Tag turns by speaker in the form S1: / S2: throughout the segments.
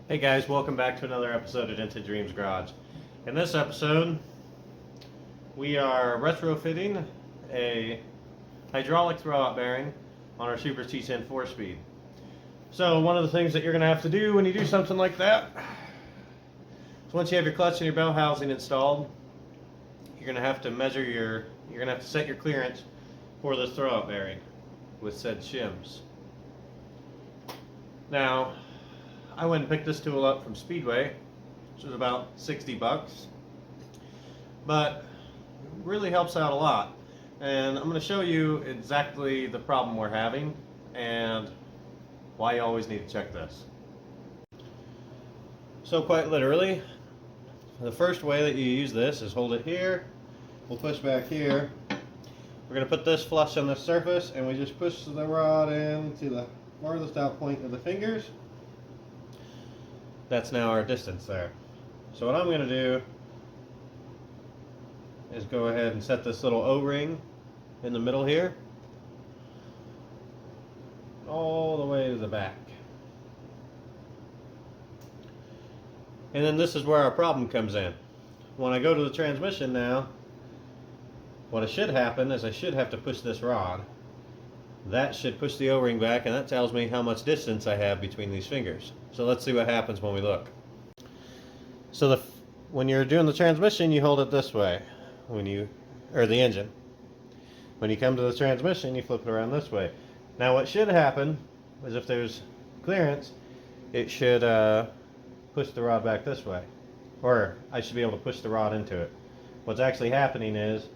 S1: Hey guys, welcome back to another episode of Dented Dreams Garage. In this episode, we are retrofitting a hydraulic throwout bearing on our Super T10 4-speed. So one of the things that you're going to have to do when you do something like that is once you have your clutch and your bell housing installed, you're going to have to set your clearance for this throwout bearing with said shims. Now, I went and picked this tool up from Speedway, which was about 60 bucks, but it really helps out a lot. And I'm going to show you exactly the problem we're having and why you always need to check this. So quite literally, the first way that you use this is hold it here, we'll push back here. We're going to put this flush on the surface and we just push the rod in to the farthest out point of the fingers. That's now our distance there. So what I'm going to do is go ahead and set this little O-ring in the middle here all the way to the back. And then this is where our problem comes in. When I go to the transmission now, what should happen is I should have to push this rod. That should push the O-ring back, and that tells me how much distance I have between these fingers. So let's see what happens when we look. So when you're doing the transmission, you hold it this way, or the engine. When you come to the transmission, you flip it around this way. Now what should happen is if there's clearance, it should push the rod back this way. Or I should be able to push the rod into it. What's actually happening is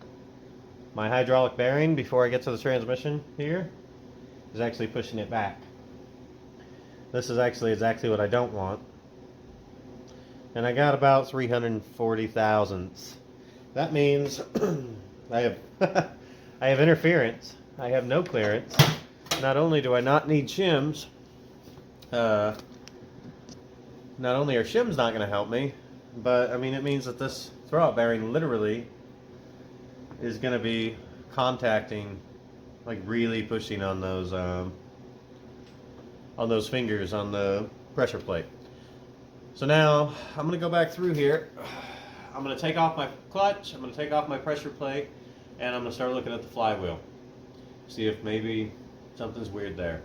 S1: my hydraulic bearing, before I get to the transmission here, is actually pushing it back. This is actually exactly what I don't want. And I got about 340 thousandths. That means I have I have interference. I have no clearance. Not only do I not need shims, not only are shims not going to help me, but I mean it means that this throwout bearing literally is going to be contacting, like really pushing on those fingers on the pressure plate. So now I'm going to go back through here. I'm going to take off my clutch, I'm going to take off my pressure plate, and I'm going to start looking at the flywheel. See if maybe something's weird there.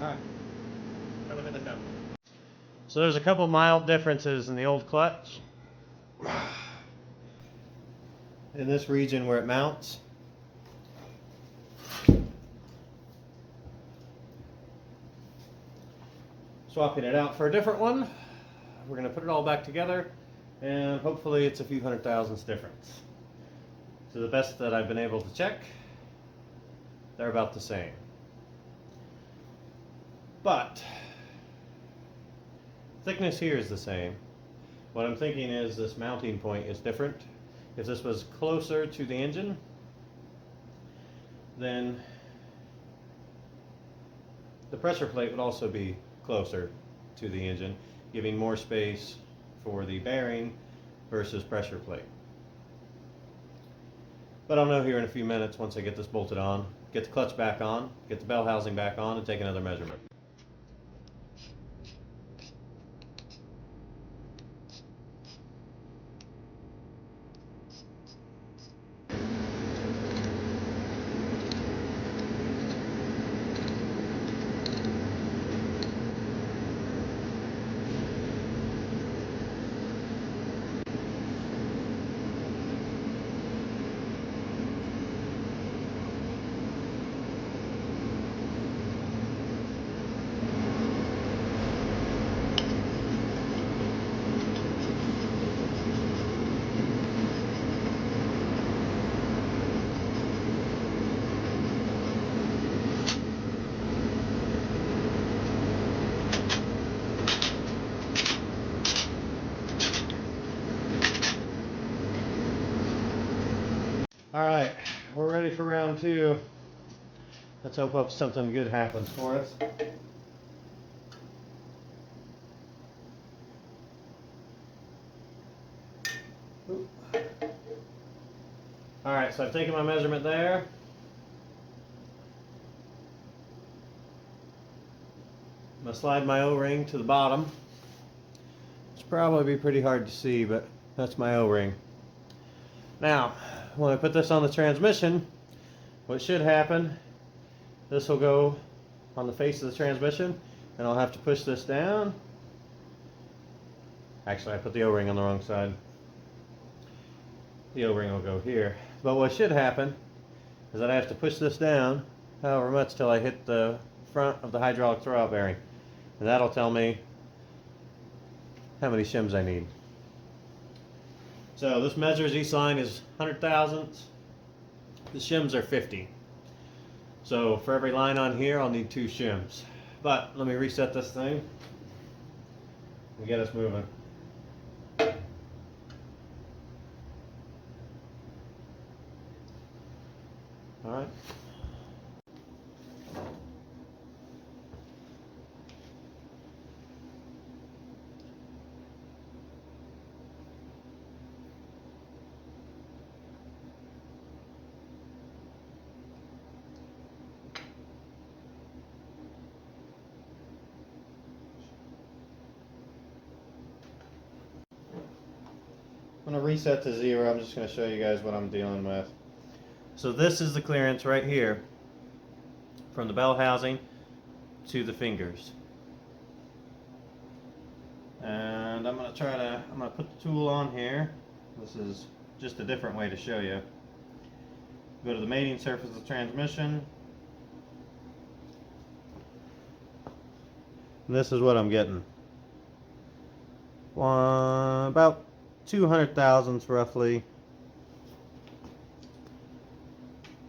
S1: Alright, so there's a couple mild differences in the old clutch. In this region where it mounts. Swapping it out for a different one. We're going to put it all back together and hopefully it's a few hundred thousandths difference. To the best that I've been able to check, they're about the same. But thickness here is the same. What I'm thinking is this mounting point is different. If this was closer to the engine, then the pressure plate would also be closer to the engine, giving more space for the bearing versus pressure plate. But I'll know here in a few minutes once I get this bolted on, get the clutch back on, get the bell housing back on, and take another measurement. Alright, we're ready for round two. Let's hope something good happens for us. Alright, so I've taken my measurement there. I'm going to slide my O-ring to the bottom. It's probably pretty hard to see, but that's my O-ring. Now, when I put this on the transmission, what should happen, this will go on the face of the transmission, and I'll have to push this down. Actually, I put the O-ring on the wrong side. The O-ring will go here. But what should happen is that I have to push this down however much till I hit the front of the hydraulic throwout bearing. And that'll tell me how many shims I need. So this measures, each line is 100 thousandths. The shims are 50. So for every line on here, I'll need 2 shims. But let me reset this thing and get us moving. All right. I'm going to reset to 0. I'm just going to show you guys what I'm dealing with. So this is the clearance right here from the bell housing to the fingers. And I'm going to put the tool on here. This is just a different way to show you. Go to the mating surface of the transmission. And this is what I'm getting. About 200 thousandths roughly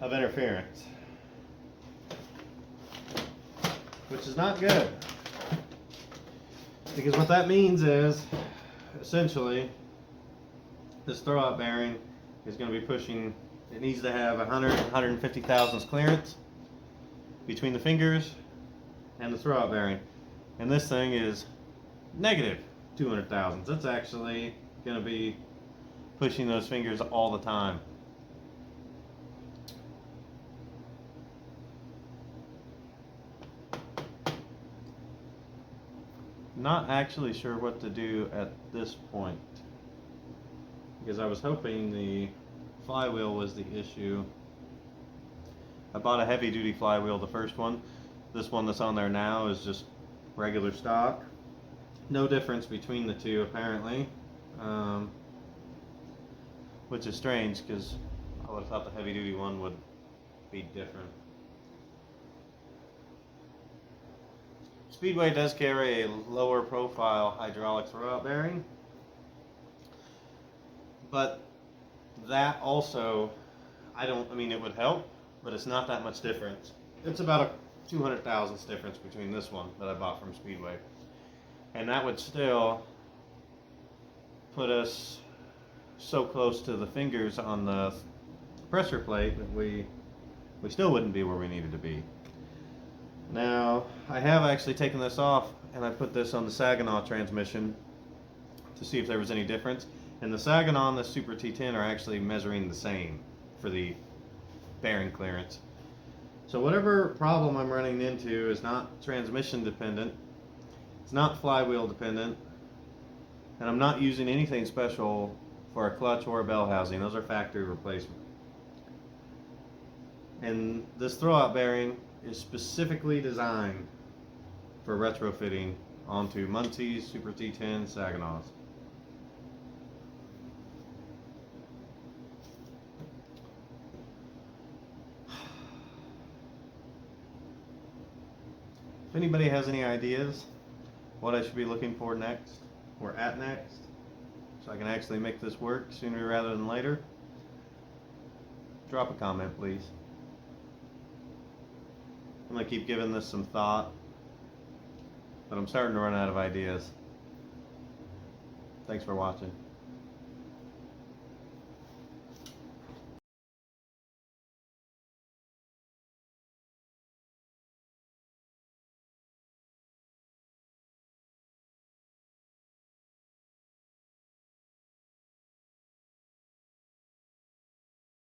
S1: of interference, which is not good, because what that means is essentially this throwout bearing is going to be pushing, it needs to have 150 thousandths clearance between the fingers and the throwout bearing, and this thing is negative 200 thousandths. It's actually going to be pushing those fingers all the time. Not actually sure what to do at this point, because I was hoping the flywheel was the issue. I bought a heavy duty flywheel, the first one. This one that's on there now is just regular stock. No difference between the two apparently, which is strange because I would have thought the heavy duty one would be different. Speedway does carry a lower profile hydraulic throwout bearing, but that also, I mean it would help, but it's not that much difference. It's about a 200 thousandths difference between this one that I bought from Speedway, and that would still put us so close to the fingers on the pressure plate that we still wouldn't be where we needed to be. Now, I have actually taken this off and I put this on the Saginaw transmission to see if there was any difference. And the Saginaw and the Super T10 are actually measuring the same for the bearing clearance. So whatever problem I'm running into is not transmission dependent, it's not flywheel dependent, and I'm not using anything special for a clutch or a bell housing. Those are factory replacement. And this throwout bearing is specifically designed for retrofitting onto Montes, Super T10, Saginaws. If anybody has any ideas what I should be looking for next, or at next, so I can actually make this work sooner rather than later, drop a comment please. I'm going to keep giving this some thought, but I'm starting to run out of ideas. Thanks for watching.